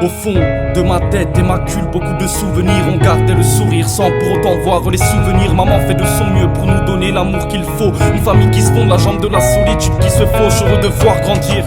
Au fond de ma tête et ma culle, beaucoup de souvenirs. On gardait le sourire sans pour autant voir les souvenirs. Maman fait de son mieux pour nous donner l'amour qu'il faut. Une famille qui se fonde, la jambe de la solitude qui se fauche, heureux de voir grandir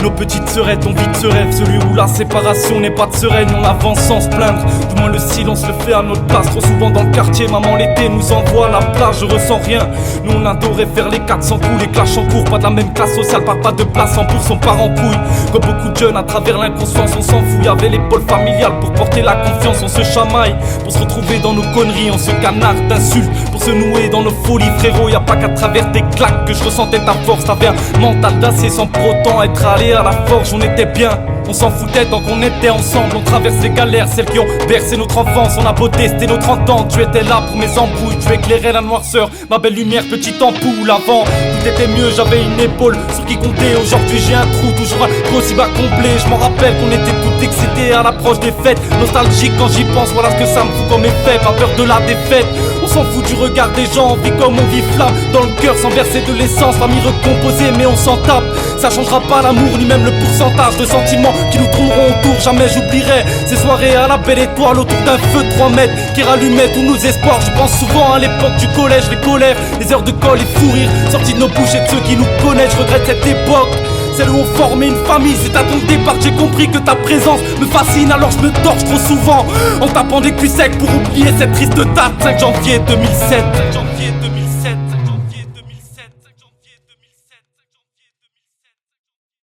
nos petites sœurettes. On vit de ce rêve, celui où la séparation n'est pas de sereine. On avance sans se plaindre, du moins le silence le fait à notre place. Trop souvent dans le quartier, maman l'été nous envoie à la plage. Je ressens rien, nous on adorait faire les 400 coups. Les clashs en cours, pas de la même classe sociale, pas de place en bourse, on part en couille. Comme beaucoup de jeunes, à travers l'inconscience on s'en fout. Y'avait l'épaule familiale pour porter la confiance. On se chamaille pour se retrouver dans nos conneries. On se canarde d'insultes pour se nouer dans nos folies. Frérot, y'a pas qu'à travers tes claques que je ressentais ta force. T'avais un mental d'acier sans pour autant être allé à la forge. On était bien, on s'en foutait tant qu'on était ensemble. On traverse les galères, celles qui ont bercé notre enfance. On a beau tester notre entente, tu étais là pour mes embrouilles. Tu éclairais la noirceur, ma belle lumière, petite ampoule. Avant, tout était mieux, j'avais une épaule sur qui compter. Aujourd'hui j'ai un trou, toujours un gros bas complet. Je m'en rappelle qu'on était tout excités à l'approche des fêtes. Nostalgique quand j'y pense, voilà ce que ça me fout comme effet. Pas peur de la défaite, on s'en fout du regard des gens. On vit comme on vit, flamme dans le cœur sans verser de l'essence. Famille recomposée mais on s'en tape. Ça changera pas l'amour ni même le pourcentage de sentiments qui nous tourneront autour. Jamais j'oublierai ces soirées à la belle étoile autour d'un feu de 3 mètres qui rallumait tous nos espoirs. Je pense souvent à l'époque du collège, les colères, les heures de colle et fou rire sortis de nos bouches et de ceux qui nous connaissent. Je regrette cette époque, celle où on formait une famille. C'est à ton départ que j'ai compris que ta présence me fascine. Alors je me torche trop souvent en tapant des culs secs pour oublier cette triste date, 5 janvier 2007.